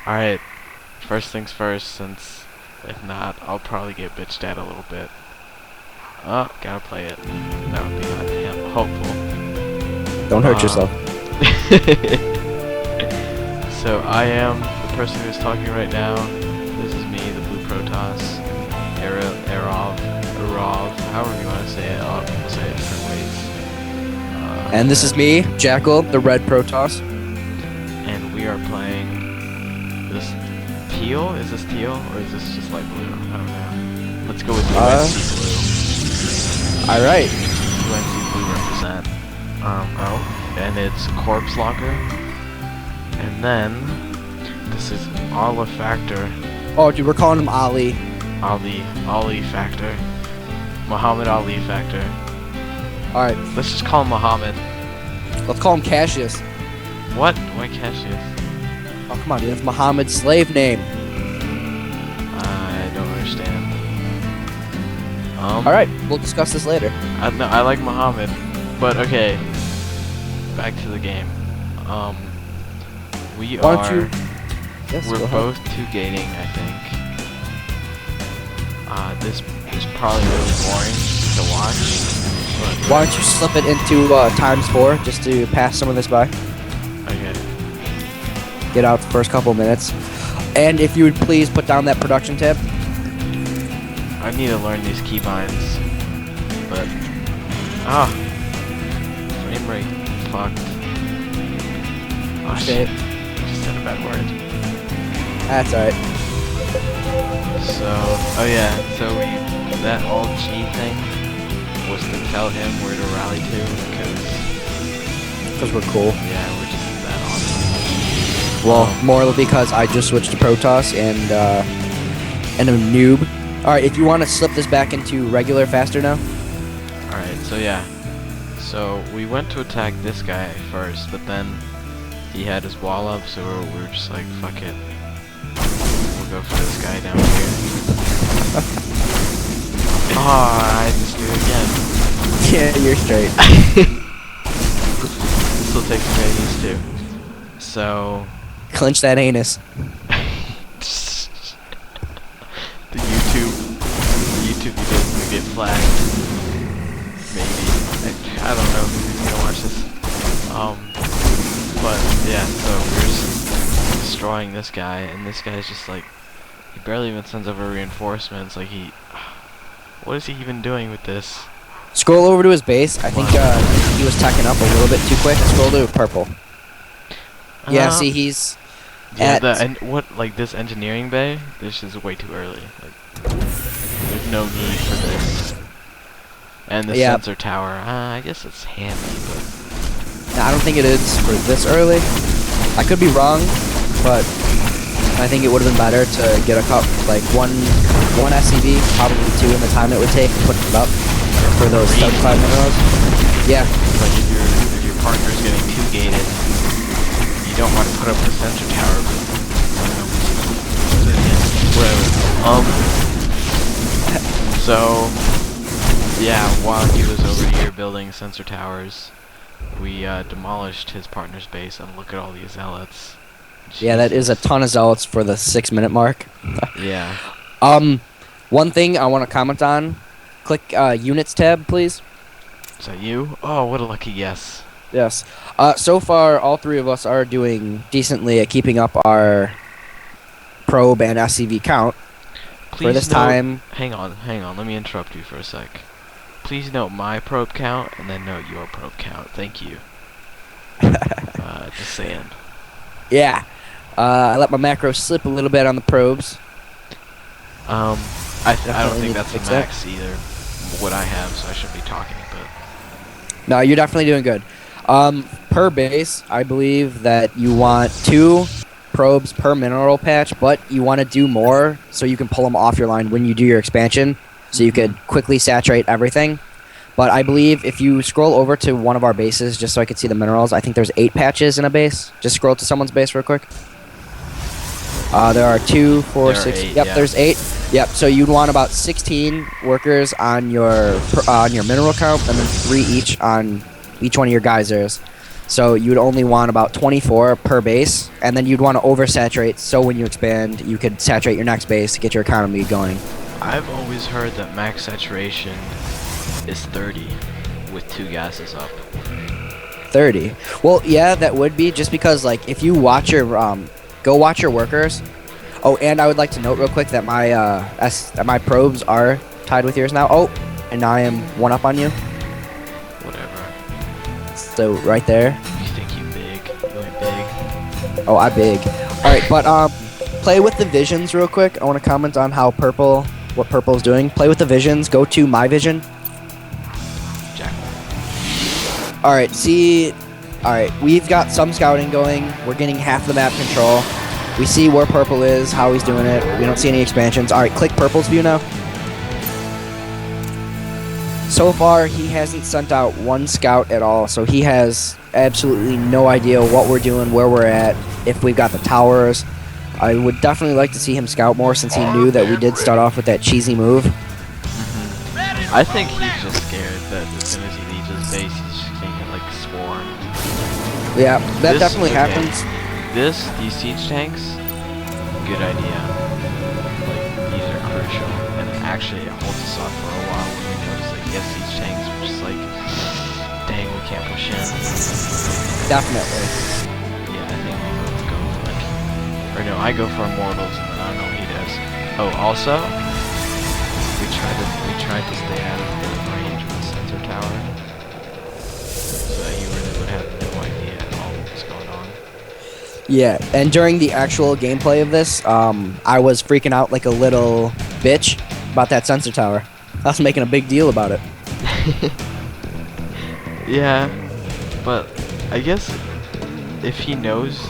Alright, first things first, since if not, I'll probably get bitched at a little bit. Oh, gotta play it. That would be hopeful. Don't hurt yourself. So I am the person who's talking right now. This is me, the Blue Protoss. Arov, however you want to say it. We'll say it different ways. And this is me, Jackal, the Red Protoss. And we are playing this teal? Is this teal? Or is this just like blue? I don't know. Let's go with UNC blue. Alright. UNC blue represent. And it's Corpse Locker. And then, this is Allah Factor. Oh, dude, we're calling him Ali. Ali Factor. Muhammad Ali Factor. Alright, Let's just call him Muhammad. let's call him Cassius. What? Why Cassius? Oh, come on, dude, that's Muhammad's slave name. I don't understand. Alright, we'll discuss this later. No, I like Muhammad, but okay. Back to the game. We Why don't are. you- Yes, We're go ahead. both two gating, I think. This is probably really boring to watch. But Why don't you slip it into ×4 just to pass some of this by? okay. Get out the first couple minutes. And if you would please put down that production tab. I need to learn these keybinds, but frame rate fucked. Oh Okay. shit! Just said a bad word. That's alright. So, oh yeah, so that all G thing was to tell him where to rally to, Because we're cool. yeah, we're just that awesome. Well, more because I just switched to Protoss and I'm a noob. Alright, if you want to slip this back into regular faster now. Alright, so yeah. So we went to attack this guy first, but then he had his wall up, so we were just like, fuck it. We'll go for this guy down here. I just do it again. Yeah, you're straight. This will take some getting used to. So, Clench that anus. the YouTube videos will get flagged. Maybe. I don't know who's gonna watch this. But yeah, so we're just destroying this guy, and this guy's just like, he barely even sends over reinforcements. Like what is he even doing with this? Scroll over to his base. I think he was tacking up a little bit too quick. Scroll to purple. Yeah, see, he's Yeah, at... and this engineering bay? This is way too early. Like, there's no need for this. And the Yeah. sensor tower, I guess it's handy, but I don't think it is for this early. I could be wrong, but I think it would have been better to get a like one SCV, probably two in the time it would take to put it up for those Three. 75 minerals. Yeah, like if your partner's getting too gated, you don't want to put up the sensor tower. But, whatever. So yeah, while he was over here building sensor towers, we demolished his partner's base, and look at all these zealots. yeah, that is a ton of zealots for the 6-minute mark. Yeah. One thing I want to comment on. Click units tab, please. Is that you? Oh, what a lucky guess. Yes. So far, all three of us are doing decently at keeping up our probe and SCV count. Please this note- time- Hang on. Let me interrupt you for a sec. Please note my probe count, and then note your probe count. Thank you. Just saying. Yeah. I let my macro slip a little bit on the probes. I don't Definitely think need to that's the fix that. max either. What I have, so I shouldn't be talking. But No, you're definitely doing good. Per base, I believe that you want 2 probes per mineral patch, but you want to do more so you can pull them off your line when you do your expansion, so you could quickly saturate everything. But I believe if you scroll over to one of our bases, just so I could see the minerals, I think there's 8 patches in a base. Just scroll to someone's base real quick. There are 2, 4, There are 6. 8, Yep, yeah. there's 8. Yep. So you'd want about 16 workers on your mineral count, and then 3 each on each one of your geysers. So you'd only want about 24 per base, and then you'd want to oversaturate so when you expand, you could saturate your next base to get your economy going. I've always heard that max saturation is 30 with 2 gases up. 30. Well, yeah, that would be just because, like, if you watch your go watch your workers. Oh, and I would like to note real quick that my probes are tied with yours now. Oh, and now I am one up on you. Whatever. So right there. You think you big? You ain't big. Oh, I big. All right, but play with the visions real quick. I want to comment on how what purple's doing. Play with the visions. Go to my vision. Jack. All right, we've got some scouting going. We're getting half the map control. We see where purple is, how he's doing it. We don't see any expansions. All right, click purple's view now. So far, he hasn't sent out one scout at all, so he has absolutely no idea what we're doing, where we're at, if we've got the towers. I would definitely like to see him scout more since he knew that we did start off with that cheesy move. I think he's just scared that as soon as he leaves his base, he's just gonna get, like, swarmed. Yeah, that definitely happens. These siege tanks, good idea. Like, these are crucial, and actually it holds us off for a while when we notice, like, yes, siege tanks, we're just like, dang, we can't push in. Definitely. Yeah, I think we both go for, like, or no, I go for Immortals, and then I don't know what he does. Oh, also, we tried to stay out of the range of the sensor tower, so that you really would have no idea at all what was going on. Yeah, and during the actual gameplay of this, I was freaking out like a little bitch about that sensor tower. I was making a big deal about it. Yeah, but I guess if he knows,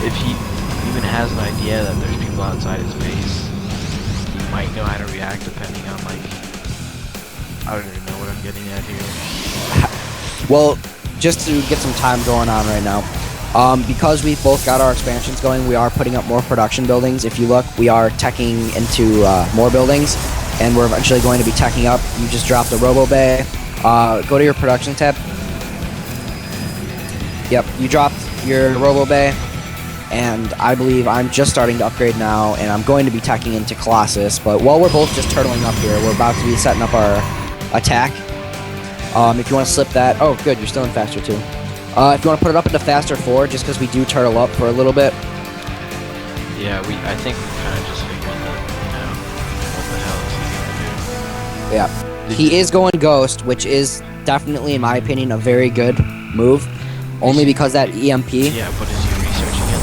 if he even has an idea that there's people outside his base, he might know how to react depending on, like, I don't even know what I'm getting at here. Well, just to get some time going on right now, because we've both got our expansions going, we are putting up more production buildings. If you look, we are teching into more buildings, and we're eventually going to be teching up. You just dropped the Robo Bay. Go to your production tab. Yep, you dropped your Robo Bay, and I believe I'm just starting to upgrade now, and I'm going to be teching into Colossus. But while we're both just turtling up here, we're about to be setting up our attack. If you want to slip that, oh good, you're still in faster too. If you want to put it up into faster 4, just because we do turtle up for a little bit. Yeah, I think we kind of just figured that, what the hell is he gonna do? Yeah, he is going Ghost, which is definitely, in my opinion, a very good move. Only because that EMP. Yeah, but is he researching it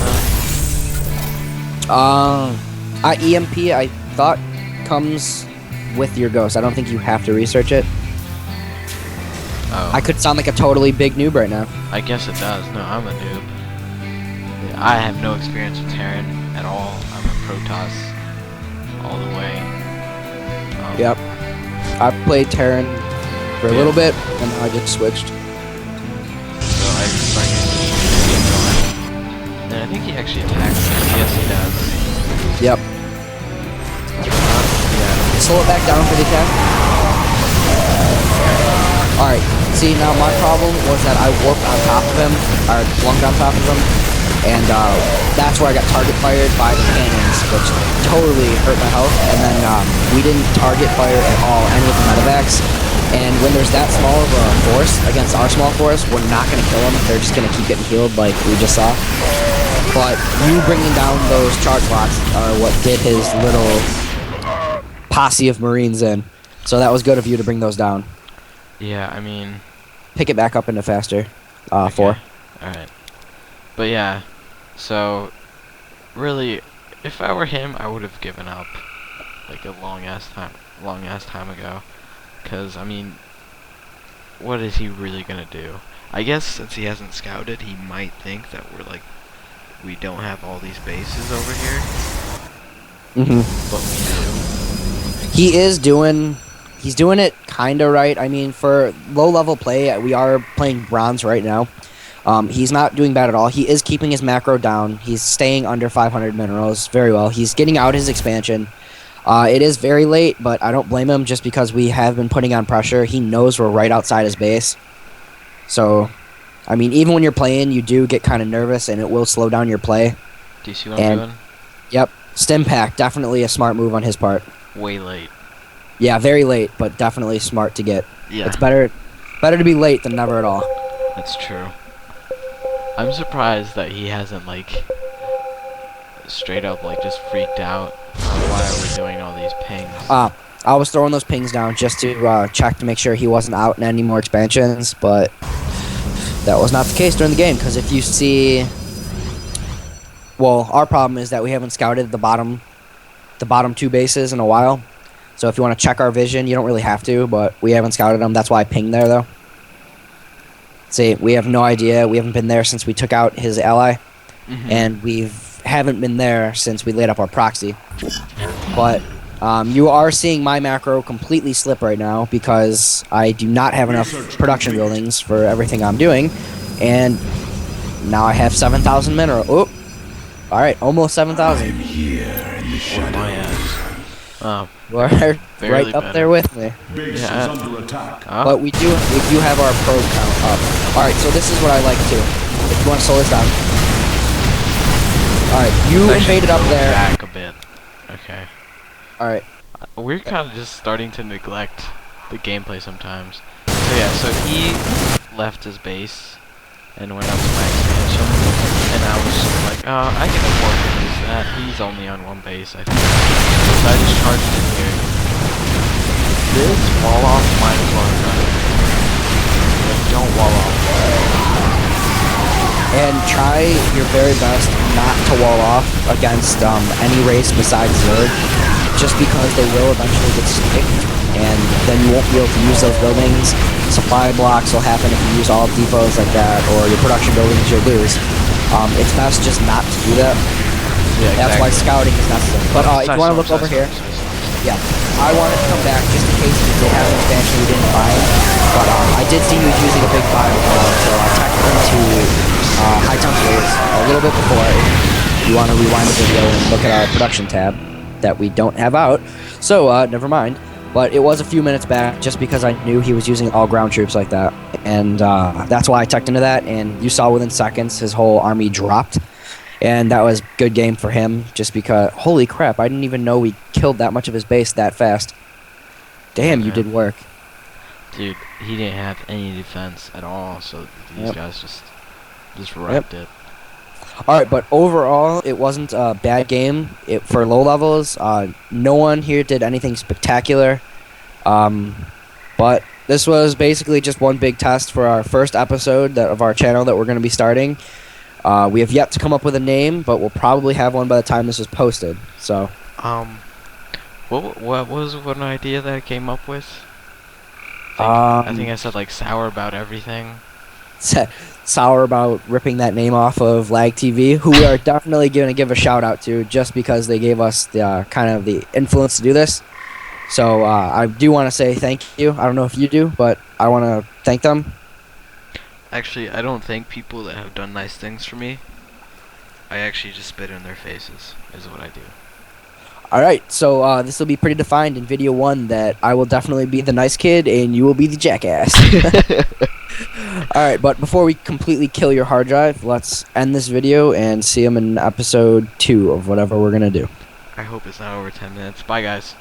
though? EMP I thought comes with your Ghost. I don't think you have to research it. Oh. I could sound like a totally big noob right now. I guess it does. No, I'm a noob. I have no experience with Terran at all. I'm a Protoss all the way. Yep. I played Terran for a little bit, and I just switched. So I just started getting going. And I think he actually attacks. Yes, he does. Yep. Yeah. Slow it back down for the attack. Alright, see, now my problem was that I warped on top of him, or flunked on top of him, and that's where I got target fired by the cannons, which totally hurt my health, and then we didn't target fire at all any of the medevacs, and when there's that small of a force against our small force, we're not going to kill them, they're just going to keep getting healed like we just saw. But you bringing down those charge blocks are what did his little posse of Marines in, so that was good of you to bring those down. Yeah, I mean... Pick it back up into faster. Okay. 4. Alright. But yeah, so... Really, if I were him, I would have given up. Like a long-ass time ago. Because, I mean... What is he really gonna do? I guess since he hasn't scouted, he might think that we're like... We don't have all these bases over here. But we do. He is doing... He's doing it kind of right. I mean, for low-level play, we are playing bronze right now. He's not doing bad at all. He is keeping his macro down. He's staying under 500 minerals very well. He's getting out his expansion. It is very late, but I don't blame him just because we have been putting on pressure. He knows we're right outside his base. So, I mean, even when you're playing, you do get kind of nervous, and it will slow down your play. Do you see what I'm doing? Yep, stim pack, definitely a smart move on his part. Way late. Yeah, very late, but definitely smart to get. Yeah. It's better to be late than never at all. That's true. I'm surprised that he hasn't, like, straight up, like, just freaked out while we're doing all these pings. I was throwing those pings down just to check to make sure he wasn't out in any more expansions, but that was not the case during the game, because if you see... Well, our problem is that we haven't scouted the bottom 2 bases in a while. So if you want to check our vision, you don't really have to, but we haven't scouted them. That's why I pinged there, though. See, we have no idea. We haven't been there since we took out his ally, and we haven't been there since we laid up our proxy. But you are seeing my macro completely slip right now because I do not have enough production buildings for everything I'm doing, and now I have 7,000 mineral. Oh, all right, almost 7,000. My ass. Oh, You're right up there with me. yeah. Oh. But we do have our probe count up. Alright, so this is what I like to do. If you want to slow this down. Alright, you I should invaded up go there. Back a bit. Okay. Alright. We're kind of just starting to neglect the gameplay sometimes. So yeah, so he left his base and went up to my expansion, and I was just like, oh, I can afford to use that. He's only on 1 base, I think. So I just charged in here. This wall off might as well have done it. But don't wall off. And try your very best not to wall off against any race besides Zerg, just because they will eventually get sticked, and then you won't be able to use those buildings. Supply blocks will happen if you use all depots like that, or your production buildings you'll lose. It's best just not to do that. Yeah, That's why scouting is necessary. But if you want to look over here, yeah, I wanted to come back just in case you did have an expansion we didn't find. But I did see you was using a big bio, so I checked into high temperatures a little bit before. If you want to rewind the video and look at our production tab that we don't have out. So never mind. But it was a few minutes back just because I knew he was using all ground troops like that. And that's why I checked into that. And you saw within seconds his whole army dropped. And that was good game for him just because, holy crap, I didn't even know we killed that much of his base that fast. Damn, you did work. Dude, he didn't have any defense at all, so these guys just wrecked it. Alright, but overall, it wasn't a bad game for low levels. No one here did anything spectacular. But this was basically just one big test for our first episode of our channel that we're going to be starting. We have yet to come up with a name, but we'll probably have one by the time this is posted. So, what was one idea that I came up with? I think I said like sour about everything. Sour about ripping that name off of Lag TV, who we are definitely going to give a shout out to just because they gave us the kind of the influence to do this. So I do want to say thank you. I don't know if you do, but I want to thank them. Actually, I don't thank people that have done nice things for me. I actually just spit in their faces, is what I do. Alright, so this will be pretty defined in video 1 that I will definitely be the nice kid and you will be the jackass. Alright, but before we completely kill your hard drive, let's end this video and see him in episode 2 of whatever we're going to do. I hope it's not over 10 minutes. Bye, guys.